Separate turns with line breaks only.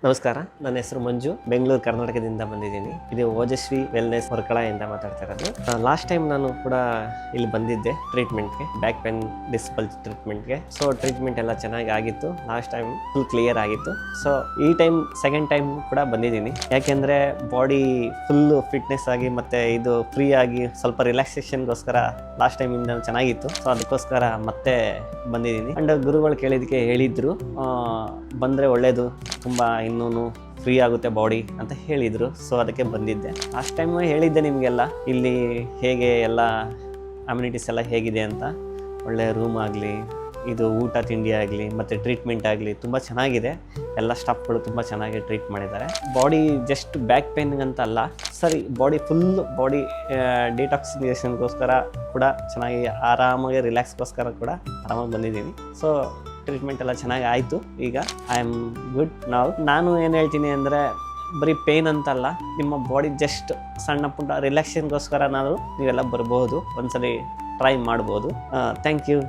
ನಮಸ್ಕಾರ, ನನ್ನ ಹೆಸರು ಮಂಜು. ಬೆಂಗಳೂರು ಕರ್ನಾಟಕದಿಂದ ಬಂದಿದ್ದೀನಿ. ಇದು ಓಜಸ್ವಿ ವೆಲ್ನೆಸ್ ಹೊರಕಳದಿಂದ ಮಾತಾಡ್ತಾ ಇರೋದು. ಲಾಸ್ಟ್ ಟೈಮ್ ನಾನು ಕೂಡ ಇಲ್ಲಿ ಬಂದಿದ್ದೆ ಟ್ರೀಟ್ಮೆಂಟ್ಗೆ, ಬ್ಯಾಕ್ ಪೇನ್ ಡಿಸ್ಬಲ್ಜ್ ಟ್ರೀಟ್ಮೆಂಟ್ಗೆ. ಸೊ ಟ್ರೀಟ್ಮೆಂಟ್ ಎಲ್ಲ ಚೆನ್ನಾಗಿ ಆಗಿತ್ತು. ಲಾಸ್ಟ್ ಟೈಮ್ ಫುಲ್ ಕ್ಲಿಯರ್ ಆಗಿತ್ತು. ಸೊ ಈ ಟೈಮ್ ಸೆಕೆಂಡ್ ಟೈಮ್ ಕೂಡ ಬಂದಿದ್ದೀನಿ. ಯಾಕೆಂದರೆ ಬಾಡಿ ಫುಲ್ಲು ಫಿಟ್ನೆಸ್ ಆಗಿ ಮತ್ತು ಇದು ಫ್ರೀ ಆಗಿ ಸ್ವಲ್ಪ ರಿಲ್ಯಾಕ್ಸೇಷನ್ಗೋಸ್ಕರ ಲಾಸ್ಟ್ ಟೈಮಿಂದ ಚೆನ್ನಾಗಿತ್ತು. ಸೊ ಅದಕ್ಕೋಸ್ಕರ ಮತ್ತೆ ಬಂದಿದ್ದೀನಿ. ಆ್ಯಂಡ್ ಗುರುಗಳು ಕೇಳಿದ್ದಕ್ಕೆ ಹೇಳಿದರು, ಬಂದರೆ ಒಳ್ಳೆಯದು, ತುಂಬ ಇನ್ನೂ ಫ್ರೀ ಆಗುತ್ತೆ ಬಾಡಿ ಅಂತ ಹೇಳಿದರು. ಸೊ ಅದಕ್ಕೆ ಬಂದಿದ್ದೆ. ಲಾಸ್ಟ್ ಟೈಮ್ ಹೇಳಿದ್ದೆ ನಿಮಗೆಲ್ಲ ಇಲ್ಲಿ ಹೇಗೆ ಎಲ್ಲ ಅಮ್ಯುನಿಟೀಸ್ ಎಲ್ಲ ಹೇಗಿದೆ ಅಂತ. ಒಳ್ಳೆ ರೂಮ್ ಆಗಲಿ, ಇದು ಊಟ ತಿಂಡಿ ಆಗಲಿ ಮತ್ತು ಟ್ರೀಟ್ಮೆಂಟ್ ಆಗಲಿ ತುಂಬ ಚೆನ್ನಾಗಿದೆ. ಎಲ್ಲ ಸ್ಟಾಫ್ಗಳು ತುಂಬ ಚೆನ್ನಾಗಿ ಟ್ರೀಟ್ ಮಾಡಿದ್ದಾರೆ. ಬಾಡಿ ಜಸ್ಟ್ ಬ್ಯಾಕ್ ಪೇನ್ಗಂತ ಅಲ್ಲ, ಸರಿ ಬಾಡಿ ಬಾಡಿ ಡಿಟಾಕ್ಸಿಫಿಕೇಷನ್ಗೋಸ್ಕರ ಕೂಡ ಚೆನ್ನಾಗಿ ಆರಾಮಾಗಿ ರಿಲ್ಯಾಕ್ಸ್ಗೋಸ್ಕರ ಕೂಡ ಆರಾಮಾಗಿ ಬಂದಿದ್ದೀನಿ. ಸೊ ಟ್ರೀಟ್ಮೆಂಟ್ ಎಲ್ಲ ಚೆನ್ನಾಗಿ ಆಯಿತು. ಈಗ ಐ ಆಮ್ ಗುಡ್ ನಾವು. ನಾನು ಏನು ಹೇಳ್ತೀನಿ ಅಂದರೆ, ಬರೀ ಪೇನ್ ಅಂತಲ್ಲ, ನಿಮ್ಮ ಬಾಡಿ ಜಸ್ಟ್ ಸಣ್ಣ ಪುಟ್ಟ ರಿಲ್ಯಾಕ್ಸೇಷನ್ಗೋಸ್ಕರ ನೀವೆಲ್ಲ ಬರ್ಬೋದು, ಒಂದ್ಸಲಿ ಟ್ರೈ ಮಾಡ್ಬೋದು. Thank you.